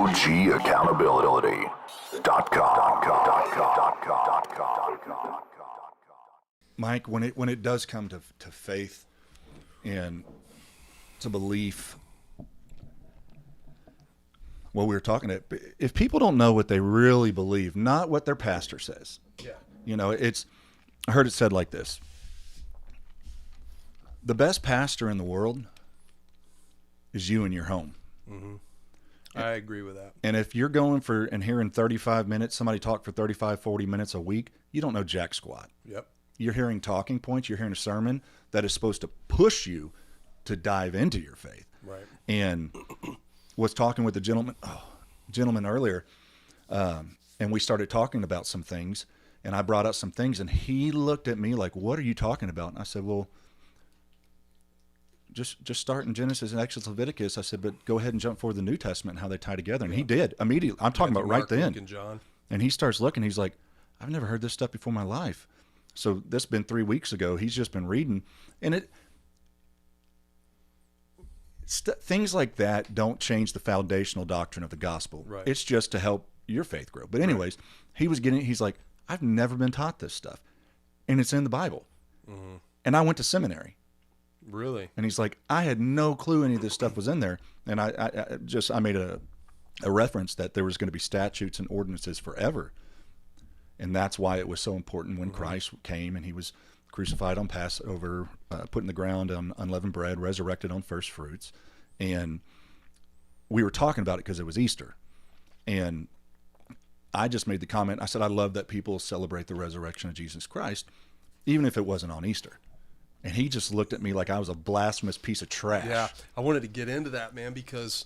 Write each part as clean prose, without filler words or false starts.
OGaccountability.com. Mike, when it does come to faith and to belief, well, we were talking to, if people don't know what they really believe, not what their pastor says. Yeah. You know, I heard it said like this. The best pastor in the world is you in your home. Mm-hmm. I agree with that. And if you're going for and hearing 35 minutes, somebody talk for 35, 40 minutes a week, you don't know jack squat. Yep. You're hearing talking points. You're hearing a sermon that is supposed to push you to dive into your faith. Right. And was talking with a gentleman earlier, and we started talking about some things, and I brought up some things, and he looked at me like, "What are you talking about?" And I said, "Well, just start in Genesis and Exodus, Leviticus." I said, "But go ahead and jump forward the New Testament and how they tie together." And he did immediately. I'm talking about right Mark, then. Luke, and John. And he starts looking. He's like, "I've never heard this stuff before in my life." So this been 3 weeks ago. He's just been reading, and things like that don't change the foundational doctrine of the gospel. Right. It's just to help your faith grow. But anyways, he's like, "I've never been taught this stuff, and it's in the Bible." Mm-hmm. And I went to seminary. Really? And he's like, "I had no clue any of this stuff was in there." And I made a reference that there was going to be statutes and ordinances forever. And that's why it was so important when Christ came and he was crucified on Passover, put in the ground on unleavened bread, resurrected on first fruits. And we were talking about it because it was Easter. And I just made the comment, I said, I love that people celebrate the resurrection of Jesus Christ, even if it wasn't on Easter. And he just looked at me like I was a blasphemous piece of trash. Yeah, I wanted to get into that, man, because,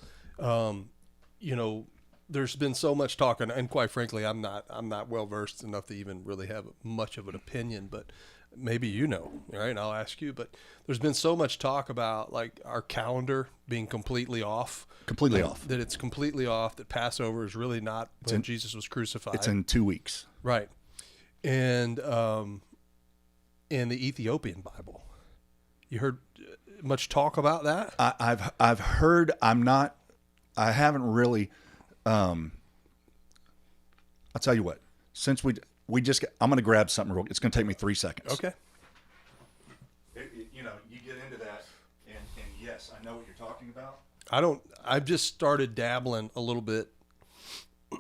there's been so much talk, and quite frankly, I'm not well versed enough to even really have much of an opinion, but maybe right? And I'll ask you. But there's been so much talk about like our calendar being completely off. That it's completely off. That Passover is really not when Jesus was crucified. It's in 2 weeks. Right, and in the Ethiopian Bible. You heard much talk about that? I've heard. I haven't really. I'll tell you what. Since we I'm going to grab something real. It's going to take me 3 seconds. Okay. You get into that, and yes, I know what you're talking about. I've just started dabbling a little bit,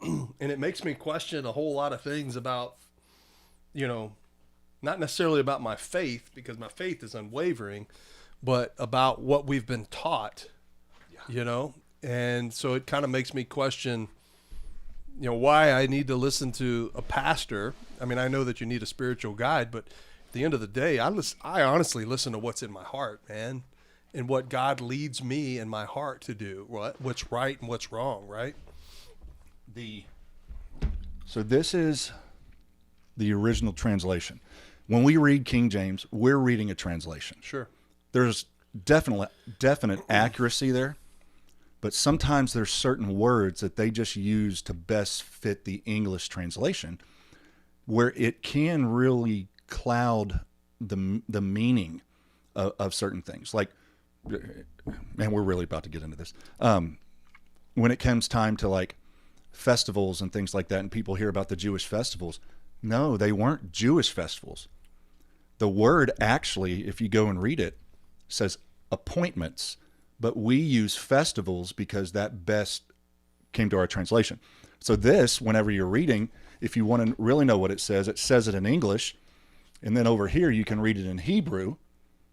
and it makes me question a whole lot of things about, not necessarily about my faith, because my faith is unwavering, but about what we've been taught, and so it kind of makes me question, why I need to listen to a pastor. I mean, I know that you need a spiritual guide, but at the end of the day, I honestly listen to what's in my heart, man, and what God leads me in my heart to do, what's right and what's wrong, right? So this is the original translation. When we read King James, we're reading a translation. Sure. There's definite accuracy there, but sometimes there's certain words that they just use to best fit the English translation, where it can really cloud the meaning of certain things. Like, man, we're really about to get into this. When it comes time to like festivals and things like that, and people hear about the Jewish festivals, no, they weren't Jewish festivals. The word actually, if you go and read it, says appointments, but we use festivals because that best came to our translation. So this, whenever you're reading, if you want to really know what it says it in English, and then over here you can read it in Hebrew,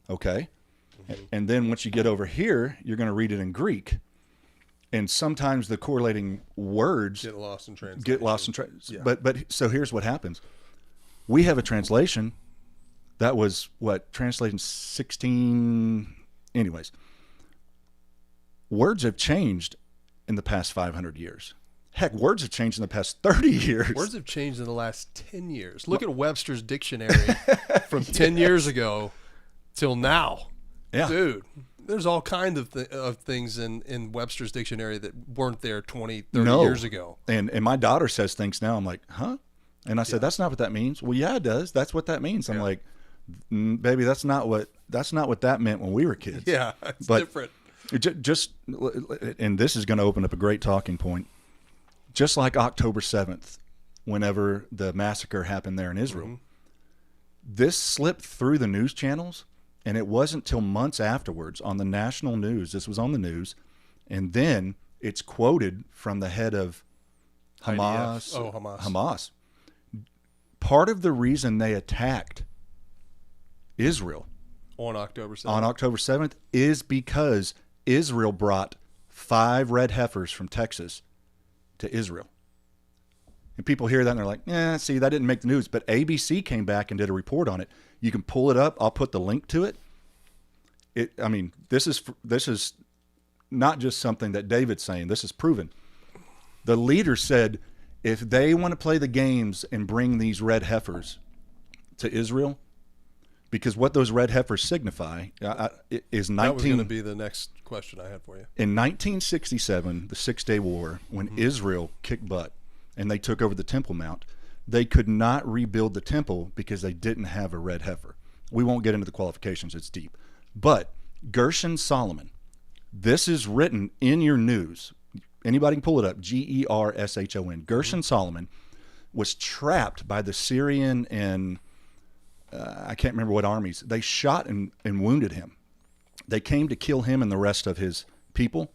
okay? Mm-hmm. And then once you get over here, you're going to read it in Greek. And sometimes the correlating words get lost in translation. Yeah. But so here's what happens. We have a translation that was translated in 16. Anyways, words have changed in the past 500 years. Heck, words have changed in the past 30 years. Words have changed in the last 10 years. Look at Webster's dictionary from 10 years ago till now. Yeah. Dude, there's all kinds of things in Webster's dictionary that weren't there 20, 30 years ago. And my daughter says things now. I'm like, huh? And I said, that's not what that means. Well, yeah, it does. That's what that means. I'm like, baby, that's not what that meant when we were kids. Yeah, it's but different. And this is going to open up a great talking point. just like October 7th, whenever the massacre happened there in Israel. Mm-hmm. This slipped through the news channels, and it wasn't till months afterwards on the national news. This was on the news, and then it's quoted from the head of Hamas. IDF. Oh, Hamas. Hamas. Part of the reason they attacked Israel On October 7th. on October 7th is because Israel brought 5 red heifers from Texas to Israel. And people hear that and they're like, see, that didn't make the news. But ABC came back and did a report on it. You can pull it up. I'll put the link to it. This is not just something that David's saying. This is proven. The leader said if they want to play the games and bring these red heifers to Israel, because what those red heifers signify is 19. That was going to be the next question I had for you. In 1967, the Six-Day War, when Israel kicked butt and they took over the Temple Mount, they could not rebuild the temple because they didn't have a red heifer. We won't get into the qualifications. It's deep. But Gershon Solomon, this is written in your news. Anybody can pull it up. Gershon. Gershon Solomon was trapped by the Syrian and I can't remember what armies. They shot and wounded him. They came to kill him and the rest of his people.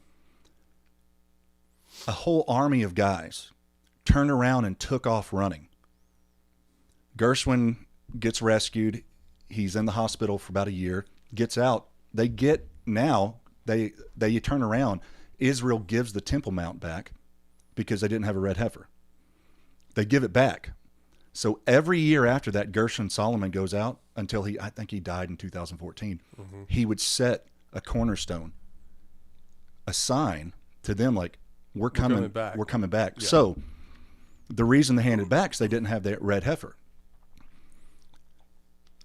A whole army of guys turned around and took off running. Gershwin gets rescued. He's in the hospital for about a year. Gets out. They turn around. Israel gives the Temple Mount back because they didn't have a red heifer. They give it back. So every year after that, Gershon Solomon goes out until I think he died in 2014. Mm-hmm. He would set a cornerstone, a sign to them like, we're coming back. We're coming back. Yeah. So the reason they handed it back is they didn't have that red heifer.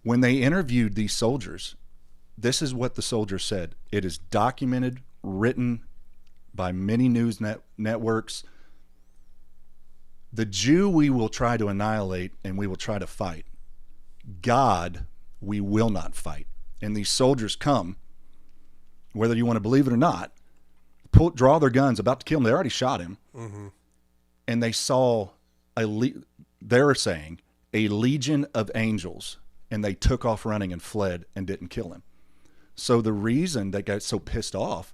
When they interviewed these soldiers, this is what the soldiers said. It is documented, written by many news networks. The Jew we will try to annihilate and we will try to fight. God we will not fight. And these soldiers come, whether you want to believe it or not, draw their guns, about to kill him. They already shot him. Mm-hmm. And they saw, they're saying, a legion of angels. And they took off running and fled and didn't kill him. So the reason they got so pissed off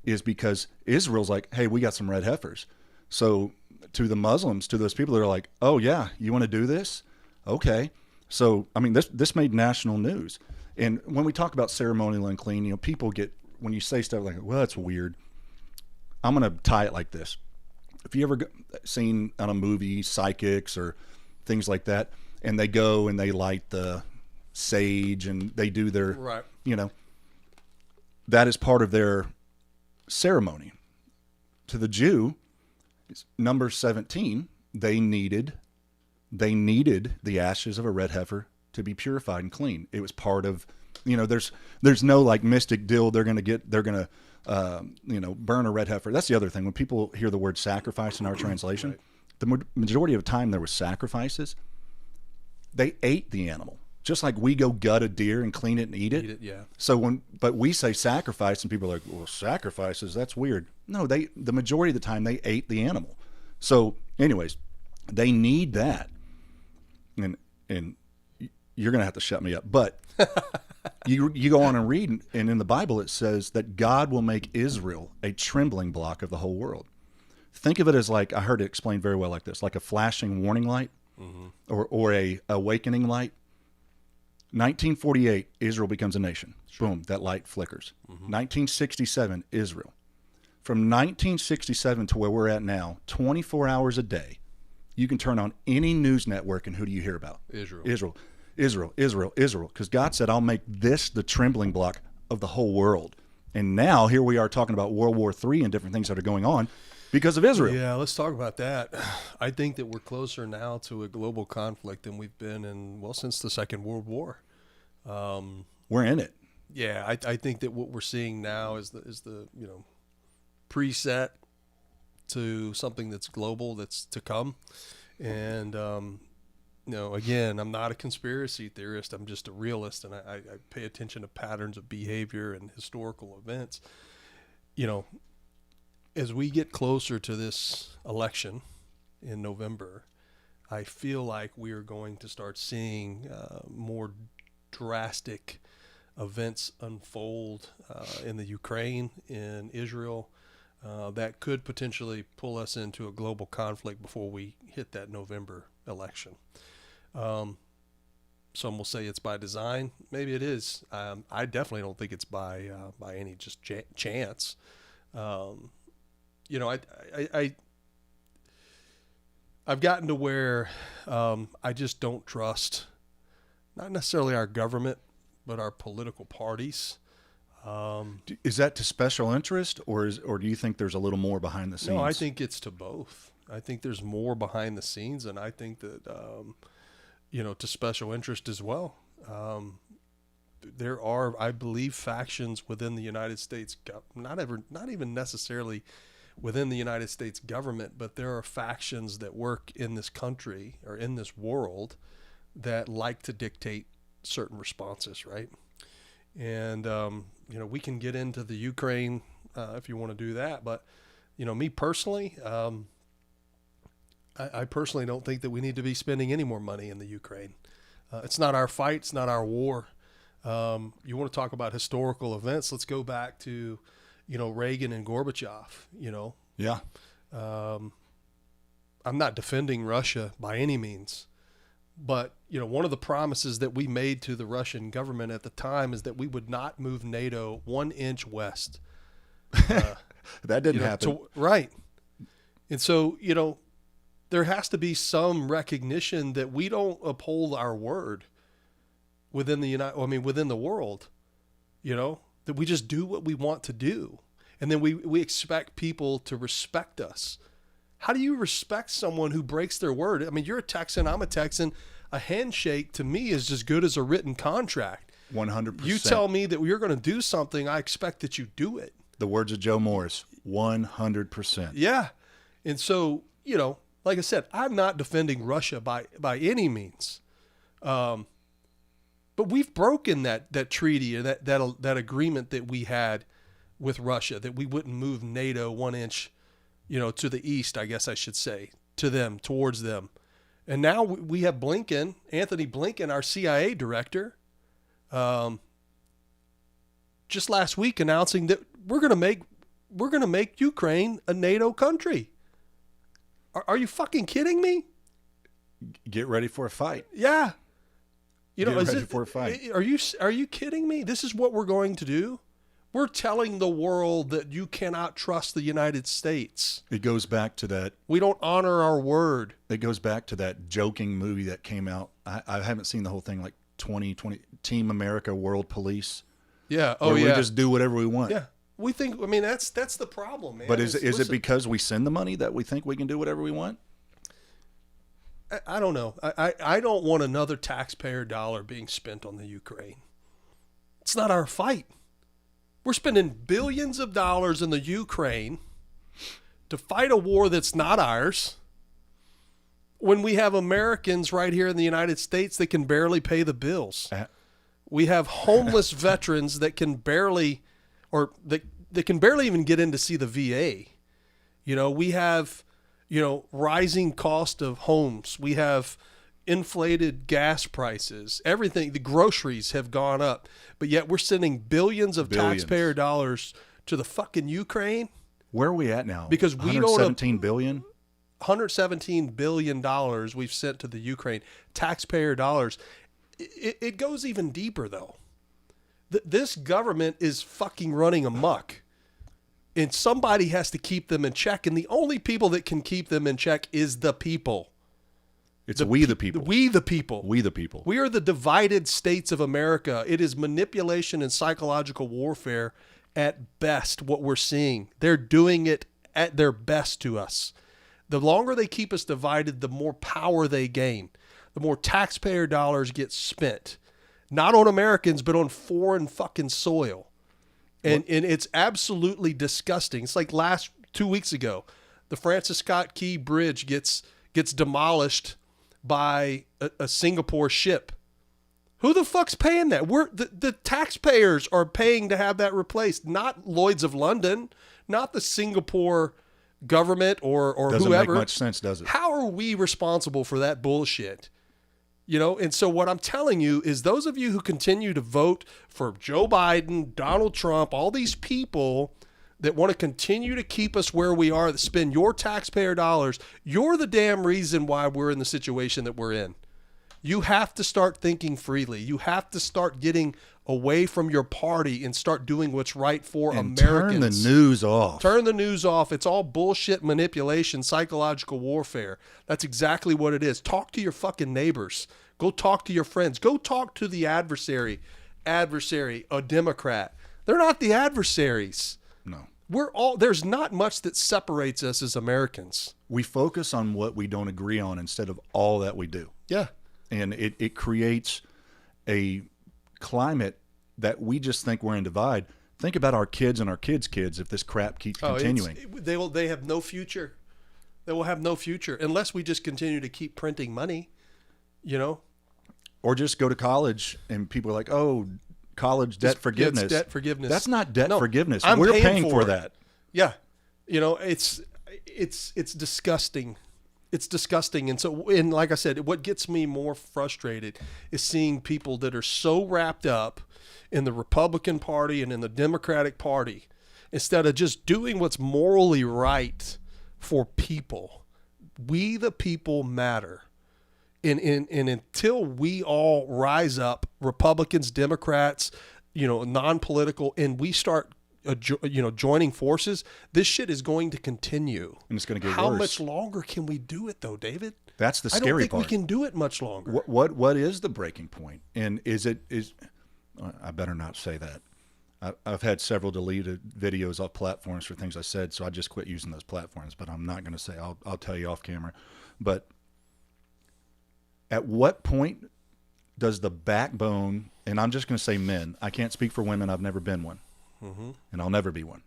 is because Israel's like, hey, we got some red heifers. So to the Muslims, to those people that are like, oh yeah, you want to do this? Okay. So, this made national news. And when we talk about ceremonial and clean, people get, when you say stuff like, well, that's weird. I'm going to tie it like this. If you ever seen on a movie, psychics or things like that, and they go and they light the sage and they do their, right. That is part of their ceremony. To the Jew, number 17, they needed the ashes of a red heifer to be purified and clean. It was part of, there's no like mystic deal. They're going to burn a red heifer. That's the other thing. When people hear the word sacrifice in our translation, right. The majority of the time there was sacrifices. They ate the animal. Just like we go gut a deer and clean it and eat it. Yeah. So but we say sacrifice and people are like, well, sacrifices, that's weird. No, the majority of the time they ate the animal. So anyways, they need that. And you're going to have to shut me up. But you go on and read, and in the Bible it says that God will make Israel a trembling block of the whole world. Think of it as like, I heard it explained very well like this, like a flashing warning light, mm-hmm. or a awakening light. 1948, Israel becomes a nation. Sure. Boom, that light flickers. Mm-hmm. 1967, Israel. From 1967 to where we're at now, 24 hours a day, you can turn on any news network, and who do you hear about? Israel. Because God said, I'll make this the trembling block of the whole world. And now here we are talking about World War III and different things that are going on because of Israel. Yeah, let's talk about that. I think that we're closer now to a global conflict than we've been since the Second World War. We're in it. Yeah, I think that what we're seeing now is the preset to something that's global, that's to come. And again, I'm not a conspiracy theorist. I'm just a realist, and I pay attention to patterns of behavior and historical events. as we get closer to this election in November, I feel like we are going to start seeing more drastic events unfold in the Ukraine, in Israel, that could potentially pull us into a global conflict before we hit that November election. Some will say it's by design. Maybe it is. I definitely don't think it's by any just chance. I've gotten to where I just don't trust, not necessarily our government, but our political parties. Is that to special interest, or do you think there's a little more behind the scenes? No, I think it's to both. I think there's more behind the scenes, and I think that to special interest as well. There are, I believe, factions within the United States, not even necessarily within the United States government, but there are factions that work in this country or in this world that like to dictate certain responses, right? And we can get into the Ukraine if you want to do that, but me personally, I personally don't think that we need to be spending any more money in the Ukraine. It's not our fight. It's not our war. You want to talk about historical events? Let's go back to, Reagan and Gorbachev. Yeah. I'm not defending Russia by any means, but one of the promises that we made to the Russian government at the time is that we would not move NATO 1 inch west. That didn't happen. Right. And so, there has to be some recognition that we don't uphold our word within within the world, that we just do what we want to do. And then we expect people to respect us. How do you respect someone who breaks their word? I mean, you're a Texan, I'm a Texan. A handshake to me is as good as a written contract. 100%. You tell me that you're going to do something, I expect that you do it. The words of Joe Morris, 100%. Yeah. And so, like I said, I'm not defending Russia by any means. But we've broken that treaty or that agreement that we had with Russia, that we wouldn't move NATO 1 inch, to the east, I guess I should say, towards them. And now we have Anthony Blinken, our CIA director, just last week announcing that we're going to make Ukraine a NATO country. Are you fucking kidding me? Get ready for a fight. Yeah. Get ready for a fight. Are you kidding me? This is what we're going to do. We're telling the world that you cannot trust the United States. It goes back to that. We don't honor our word. It goes back to that joking movie that came out. I haven't seen the whole thing, like 2020 Team America World Police. Yeah. We just do whatever we want. Yeah. We think, that's the problem, man. But is it because we send the money that we think we can do whatever we want? I don't know. I don't want another taxpayer dollar being spent on the Ukraine. It's not our fight. We're spending billions of dollars in the Ukraine to fight a war that's not ours, when we have Americans right here in the United States that can barely pay the bills. We have homeless veterans that can barely, or that can barely even get in to see the VA. We have, rising cost of homes. We have inflated gas prices. Everything, the groceries have gone up, but yet we're sending billions of taxpayer dollars to the fucking Ukraine. Where are we at now? Because we $117 billion? $117 billion we've sent to the Ukraine. Taxpayer dollars. It goes even deeper, though. This government is fucking running amok. And somebody has to keep them in check. And the only people that can keep them in check is the people. It's we the people. We the people. We the people. We are the divided states of America. It is manipulation and psychological warfare at best, what we're seeing. They're doing it at their best to us. The longer they keep us divided, the more power they gain. The more taxpayer dollars get spent. Not on Americans, but on foreign fucking soil. And it's absolutely disgusting. It's like 2 weeks ago, the Francis Scott Key Bridge gets demolished by a Singapore ship. Who the fuck's paying that? The taxpayers are paying to have that replaced, not Lloyd's of London, not the Singapore government or Doesn't whoever. make much sense, does it? How are we responsible for that bullshit? You know, and so what I'm telling you is those of you who continue to vote for Joe Biden, Donald Trump, all these people that want to continue to keep us where we are, that spend your taxpayer dollars, you're the damn reason why we're in the situation that we're in. You have to start thinking freely. You have to start getting away from your party and start doing what's right for And Americans. turn the news off. Turn the news off. It's all bullshit, manipulation, psychological warfare. That's exactly what it is. Talk to your fucking neighbors. Go talk to your friends. Go talk to the adversary, a Democrat. They're not the adversaries. No. There's not much that separates us as Americans. We focus on what we don't agree on instead of all that we do. Yeah. And it creates a climate that we just think we're in divide. Think about our kids and our kids' kids if this crap keeps continuing. They have no future. They will have no future unless we just continue to keep printing money, you know? Or just go to college and people are like, oh, college debt forgiveness. It's debt forgiveness. That's not debt forgiveness. I'm We're paying for it. that. Yeah. You know, it's disgusting. It's disgusting. And so, and like I said, what gets me more frustrated is seeing people that are so wrapped up in the Republican Party and in the Democratic Party, instead of just doing what's morally right for people. We, the people, matter. And until we all rise up, Republicans, Democrats, you know, non-political, and we start joining forces, this shit is going to continue. And it's going to get How worse. much longer can we do it, though, David? That's the I scary don't think part. we can do it much longer. What is the breaking point? And is I better not say that. I've had several deleted videos off platforms for things I said, so I just quit using those platforms. But I'm not going to say. I'll tell you off camera. But at what point does the backbone, and I'm just going to say men, I can't speak for women, I've never been one, and I'll never be one.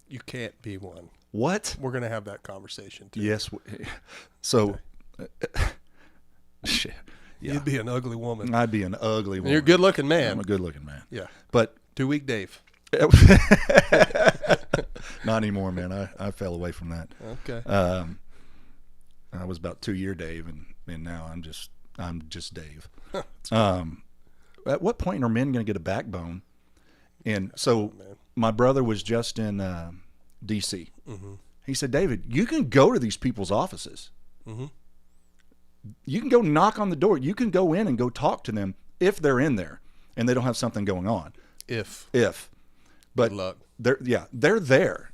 You can't be one. What? We're going to have that conversation, too. Yes. So, shit. Yeah. You'd be an ugly woman. I'd be an ugly woman. You're a good-looking man. I'm a good-looking man. Yeah. But 2 week Dave. not anymore, man. I fell away from that. Okay. I was about 2-year Dave, and now I'm just Dave. At what point are men going to get a backbone? And so my brother was just in D.C. Mm-hmm. He said, David, you can go to these people's offices. Mm-hmm. You can go knock on the door. You can go in and go talk to them if they're in there and they don't have something going on. If. But good luck. They're there.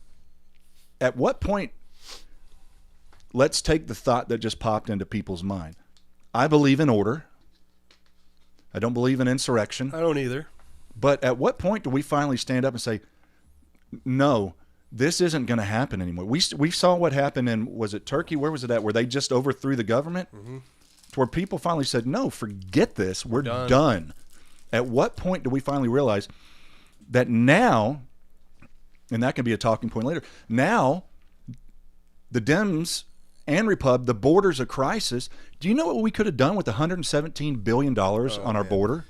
At what point, let's take the thought that just popped into people's mind. I believe in order. I don't believe in insurrection. I don't either. But at what point do we finally stand up and say, no, this isn't going to happen anymore? We saw what happened in, was it Turkey? Where was it at? Where they just overthrew the government? Mm-hmm. To where people finally said, no, forget this. We're done. At what point do we finally realize that now, and that can be a talking point later, now the Dems and Repub, the border's a crisis. Do you know what we could have done with $117 billion on our border?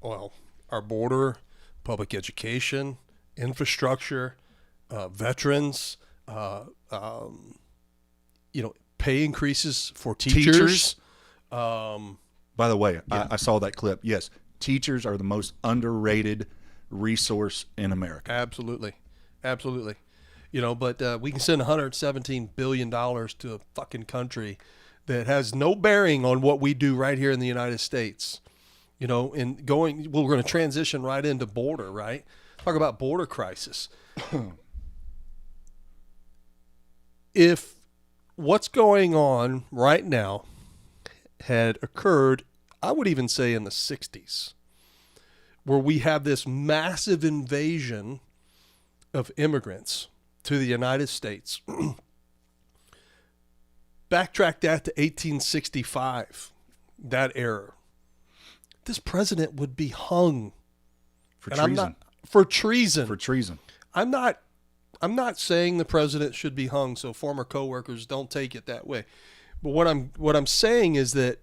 Well, our border, public education, infrastructure, veterans, pay increases for teachers. By the way, I saw that clip. Yes, teachers are the most underrated resource in America. Absolutely. But we can send $117 billion to a fucking country that has no bearing on what we do right here in the United States. We're going to transition right into border, right? Talk about border crisis. If what's going on right now had occurred, I would even say in the 60s, where we have this massive invasion of immigrants to the United States. Backtrack that to 1865, that era. This president would be hung For treason. For treason. For treason. I'm not saying the president should be hung, so former coworkers don't take it that way. But what I'm saying is that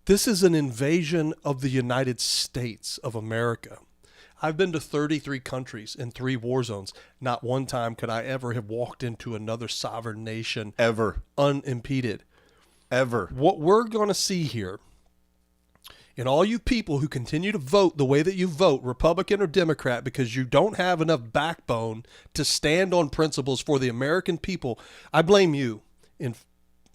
This is an invasion of the United States of America. I've been to 33 countries in 3 war zones. Not one time could I ever have walked into another sovereign nation Ever. unimpeded. Ever. What we're going to see here, and all you people who continue to vote the way that you vote, Republican or Democrat, because you don't have enough backbone to stand on principles for the American people, I blame you. In,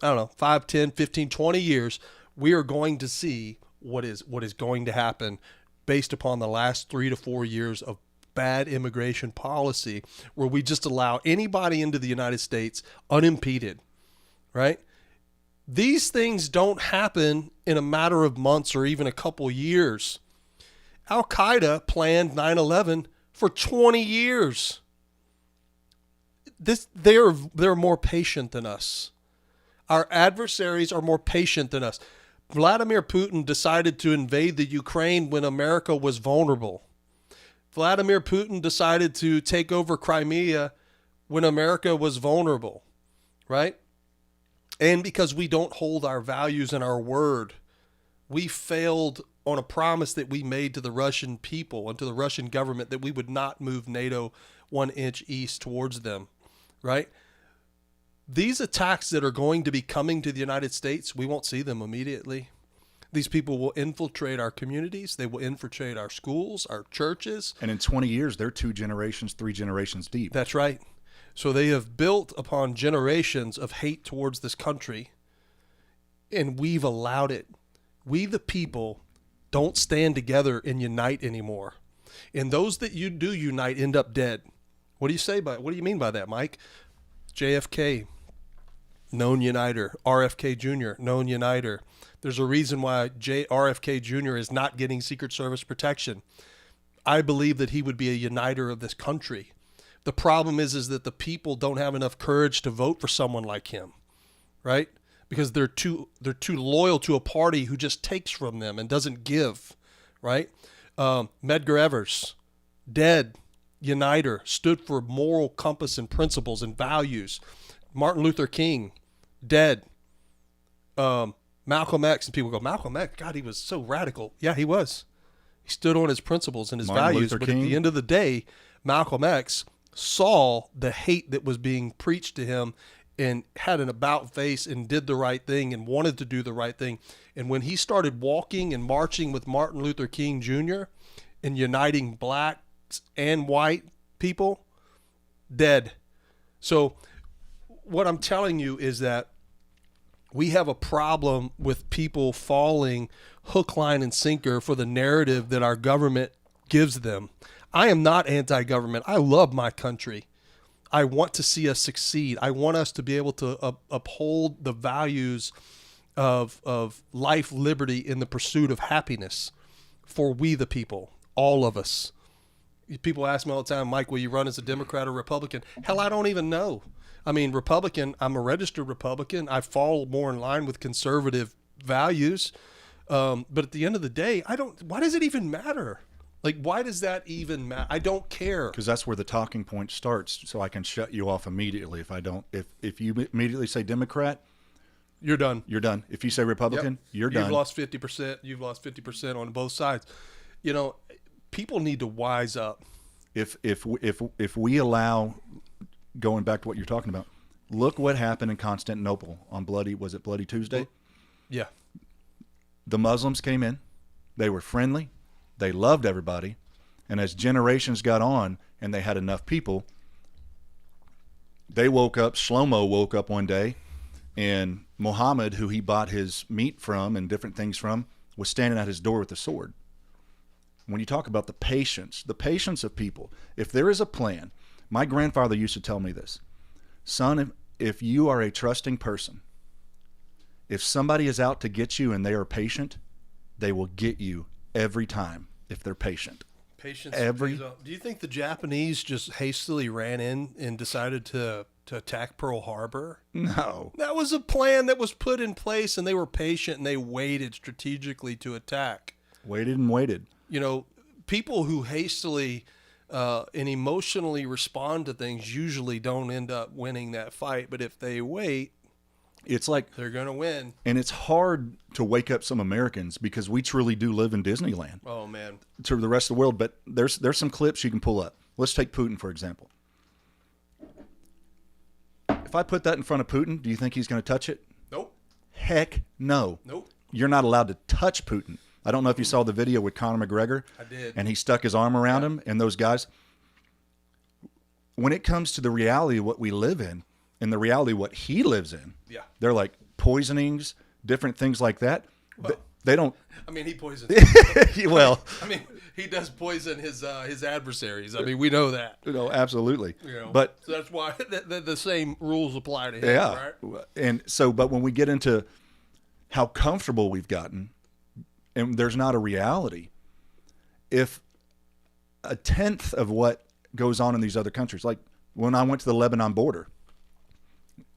I don't know, 5, 10, 15, 20 years, we are going to see what is going to happen based upon the last 3 to 4 years of bad immigration policy, where we just allow anybody into the United States unimpeded, right? These things don't happen in a matter of months or even a couple years. Al-Qaeda planned 9/11 for 20 years. They're more patient than us. Our adversaries are more patient than us. Vladimir Putin decided to invade the Ukraine when America was vulnerable. Vladimir Putin decided to take over Crimea when America was vulnerable, right? And because we don't hold our values and our word, we failed on a promise that we made to the Russian people and to the Russian government that we would not move NATO 1 inch east towards them, right? These attacks that are going to be coming to the United States, we won't see them immediately. These people will infiltrate our communities. They will infiltrate our schools, our churches. And in 20 years, they're 2 generations, 3 generations deep. That's right. So they have built upon generations of hate towards this country, and we've allowed it. We, the people, don't stand together and unite anymore. And those that you do unite end up dead. What do you mean by that, Mike? JFK, known uniter. RFK Jr., known uniter. There's a reason why RFK Jr. is not getting Secret Service protection. I believe that he would be a uniter of this country. The problem is that the people don't have enough courage to vote for someone like him, right? Because they're too loyal to a party who just takes from them and doesn't give, right? Medgar Evers, dead, uniter, stood for moral compass and principles and values. Martin Luther King, dead. Malcolm X, and people go, Malcolm X, God, he was so radical. Yeah, he was. He stood on his principles and his Martin values, Luther but King. at the end of the day, Malcolm X saw the hate that was being preached to him and had an about face and did the right thing and wanted to do the right thing. And when he started walking and marching with Martin Luther King Jr. and uniting blacks and white people, dead. So what I'm telling you is that we have a problem with people falling hook, line, and sinker for the narrative that our government gives them. I am not anti-government. I love my country. I want to see us succeed. I want us to be able to uphold the values of life, liberty, in the pursuit of happiness for we the people, all of us. People ask me all the time, Mike, will you run as a Democrat or Republican? Hell, I don't even know. I mean, Republican, I'm a registered Republican. I fall more in line with conservative values. But at the end of the day, why does it even matter? Like, why does that even matter? I don't care. Because that's where the talking point starts, so I can shut you off immediately. If you immediately say Democrat, You're done. you're done. If you say Republican, you're done. You've lost 50%. You've lost 50% on both sides. You know, people need to wise up. If we allow, going back to what you're talking about, look what happened in Constantinople on Bloody Tuesday? Yeah. The Muslims came in. They were friendly. They loved everybody. And as generations got on and they had enough people, they woke up, Shlomo woke up one day, and Muhammad, who he bought his meat from and different things from, was standing at his door with a sword. When you talk about the patience of people, if there is a plan, my grandfather used to tell me this, son, if you are a trusting person, if somebody is out to get you and they are patient, they will get you every time if they're patient. Patience. Do you think the Japanese just hastily ran in and decided to attack Pearl Harbor? No. That was a plan that was put in place, and they were patient and they waited strategically to attack. Waited and waited. You know, people who hastily and emotionally respond to things usually don't end up winning that fight. But if they wait It's like, They're going to win. and it's hard to wake up some Americans because we truly do live in Disneyland Oh, man. to the rest of the world. But there's some clips you can pull up. Let's take Putin, for example. If I put that in front of Putin, do you think he's going to touch it? Nope. Heck no. Nope. You're not allowed to touch Putin. I don't know if you saw the video with Conor McGregor. I did. And he stuck his arm around him and those guys. When it comes to the reality of what we live in and the reality of what he lives in, Yeah. they're like poisonings, different things like that. They don't. I mean, he poisons. Well, I mean, he does poison his adversaries. I mean, we know that. absolutely. You know, But so that's why the same rules apply to him. yeah, Right? and so, but when we get into how comfortable we've gotten, and there's not a reality, if a tenth of what goes on in these other countries, like when I went to the Lebanon border,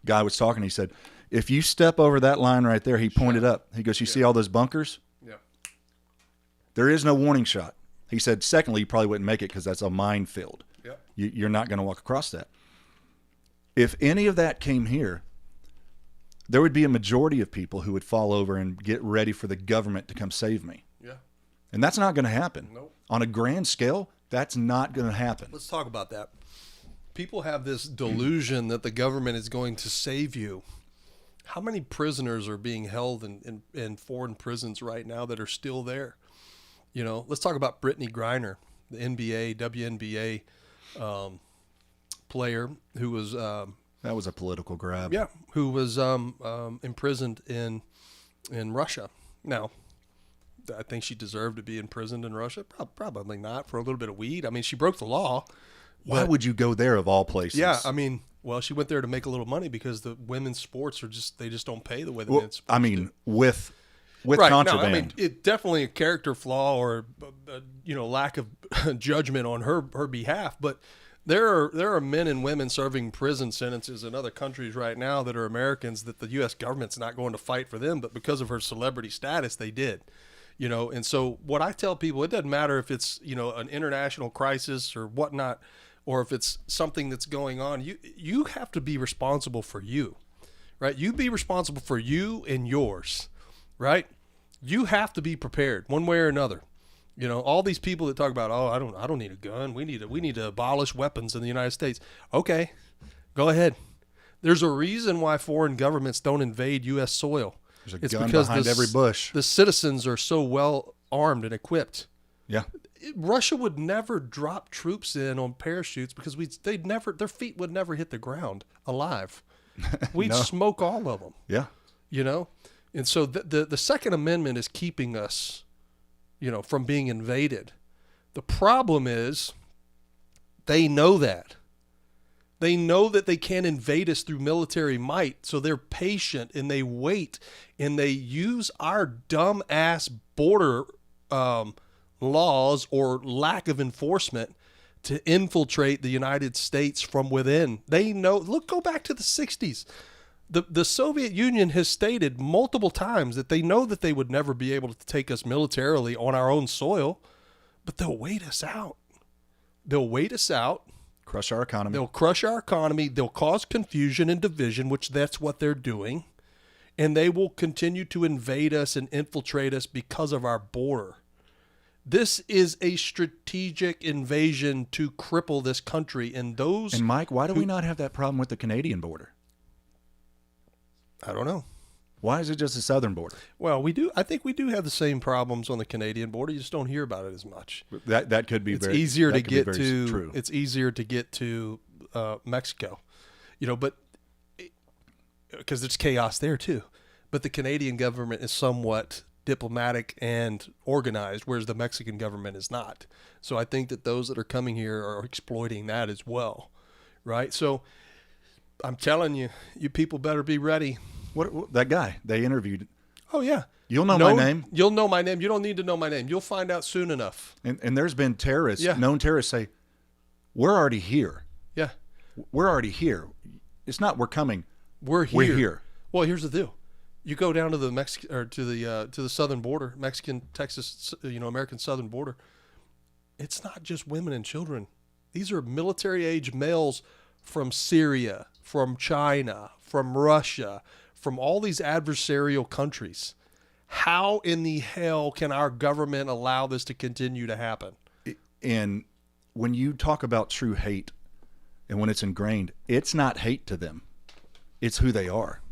guy was talking, he said, if you step over that line right there, he pointed up, he goes, you see all those bunkers? Yeah. There is no warning shot. He said, secondly, you probably wouldn't make it because that's a minefield. Yeah. You're not going to walk across that. If any of that came here, there would be a majority of people who would fall over and get ready for the government to come save me. Yeah. And that's not going to happen. Nope. On a grand scale, that's not going to happen. Let's talk about that. People have this delusion that the government is going to save you. How many prisoners are being held in foreign prisons right now that are still there? You know, let's talk about Brittany Griner, the NBA, WNBA player who was That was a political grab. who was imprisoned in Russia. Now, I think she deserved to be imprisoned in Russia. Probably not, for a little bit of weed. I mean, she broke the law. Why would you go there of all places? Yeah, I mean, well, she went there to make a little money because the women's sports they just don't pay the way the Well, men's sports I mean, do. with Right. contraband. No, I mean, it definitely a character flaw or lack of judgment on her behalf. But there are men and women serving prison sentences in other countries right now that are Americans that the U.S. government's not going to fight for them, but because of her celebrity status, they did. You know, and so what I tell people, it doesn't matter if it's an international crisis or whatnot, or if it's something that's going on. You have to be responsible for you, right? You be responsible for you and yours, right? You have to be prepared one way or another. You know, all these people that talk about, oh, I don't need a gun. We need to abolish weapons in the United States. Okay, go ahead. There's a reason why foreign governments don't invade U.S. soil. There's a gun behind every bush. The citizens are so well armed and equipped. Yeah. Russia would never drop troops in on parachutes because their feet would never hit the ground alive. We'd No. smoke all of them. Yeah. You know, and so the Second Amendment is keeping us, from being invaded. The problem is, they know that. They know that they can't invade us through military might, so they're patient and they wait and they use our dumb ass border laws or lack of enforcement to infiltrate the United States from within. They know. Go back to the 60s. The Soviet Union has stated multiple times that they know that they would never be able to take us militarily on our own soil, but they'll wait us out. They'll wait us out. Crush our economy. They'll crush our economy. They'll cause confusion and division, which that's what they're doing. And they will continue to invade us and infiltrate us because of our border. This is a strategic invasion to cripple this country. And Mike, why do we not have that problem with the Canadian border? I don't know. Why is it just the southern border? Well, we do. I think we do have the same problems on the Canadian border. You just don't hear about it as much. That could be It's very easier that to could be get very to. True. It's easier to get to Mexico, but because there's chaos there too. But the Canadian government is somewhat diplomatic and organized, whereas the Mexican government is not. So I think that those that are coming here are exploiting that as well, right? So I'm telling you, you people better be ready. What that guy they interviewed? Oh yeah. You'll know my name. You'll know my name. You don't need to know my name. You'll find out soon enough. And there's been terrorists, Yeah. known terrorists, say, "We're already here. Yeah. We're already here. It's not we're coming. We're here. We're here." Well, here's the deal. You go down to the to the southern border, Mexican, Texas, American southern border. It's not just women and children. These are military age males from Syria, from China, from Russia, from all these adversarial countries. How in the hell can our government allow this to continue to happen? And when you talk about true hate and when it's ingrained, it's not hate to them. It's who they are.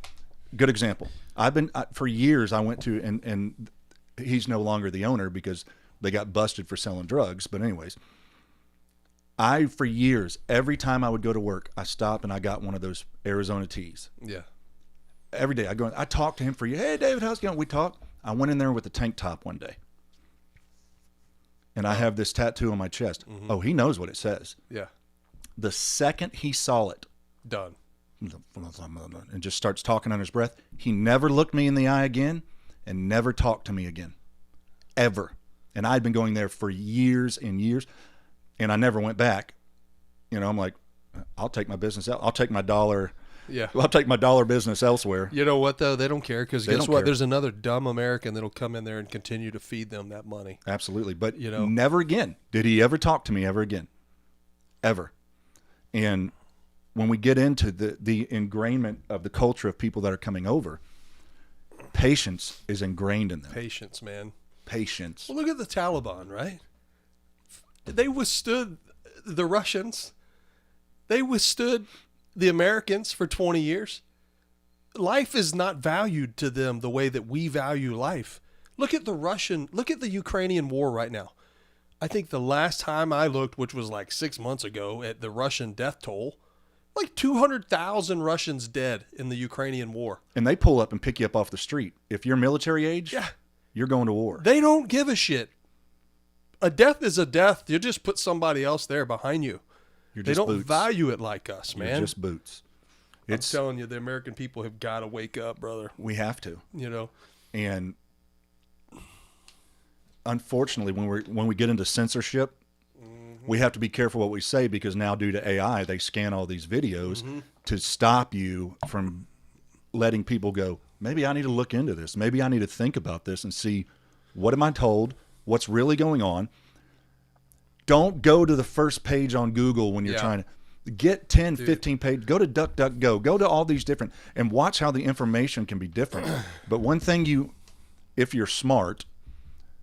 Good example. For years, I went to, and he's no longer the owner because they got busted for selling drugs. But anyways, for years, every time I would go to work, I stopped and I got one of those Arizona teas. Yeah. Every day I talked to him for you. Hey, David, how's it going? We talked. I went in there with a tank top one day. And I have this tattoo on my chest. Mm-hmm. Oh, he knows what it says. Yeah. The second he saw it, Done. and just starts talking under his breath, he never looked me in the eye again and never talked to me again. Ever. And I'd been going there for years and years, and I never went back. You know, I'm like, I'll take my business out. I'll take my dollar. Yeah. I'll take my dollar business elsewhere. You know what, though? They don't care because guess don't what? care. There's another dumb American that'll come in there and continue to feed them that money. Absolutely. But, You know. never again did he ever talk to me ever again. Ever. And when we get into the ingrainment of the culture of people that are coming over, patience is ingrained in them. Patience, man. Patience. Well, look at the Taliban, right? They withstood the Russians. They withstood the Americans for 20 years. Life is not valued to them the way that we value life. Look at the Ukrainian war right now. I think the last time I looked, which was like 6 months ago, at the Russian death toll, like 200,000 Russians dead in the Ukrainian war. And they pull up and pick you up off the street. If you're military age, Yeah. you're going to war. They don't give a shit. A death is a death. You just put somebody else there behind you. You're They just don't boots. value it like us, You're man. just boots. I'm telling you, the American people have got to wake up, brother. We have to. You know, And unfortunately, when we get into censorship, we have to be careful what we say because now due to AI, they scan all these videos to stop you from letting people go, maybe I need to look into this. Maybe I need to think about this and see what am I told, what's really going on. Don't go to the first page on Google when you're Yeah. trying to get 10, 15 pages. Go to DuckDuckGo. Go to all these different and watch how the information can be different. But one thing if you're smart,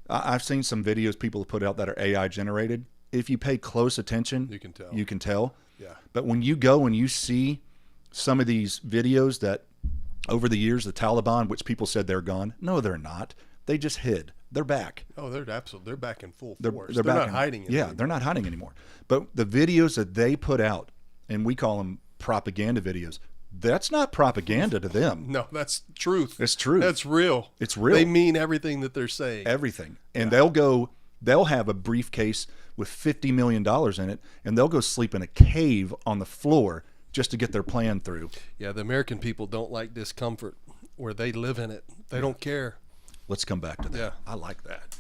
I've seen some videos people have put out that are AI generated. If you pay close attention, You can tell. You can tell. Yeah. But when you go and you see some of these videos that over the years, the Taliban, which people said they're gone. No, they're not. They just hid. They're back. oh, they're back in full They're, force. they're They're back not in- hiding it. Yeah, anymore. they're not hiding anymore. But the videos that they put out, and we call them propaganda videos, that's not propaganda to them. No, that's truth. It's truth. That's real. It's real. They mean everything that they're saying. Everything. And they'll have a briefcase with $50 million in it, and they'll go sleep in a cave on the floor just to get their plan through. Yeah, the American people don't like discomfort where they live in it. They don't care. Let's come back to that. Yeah. I like that.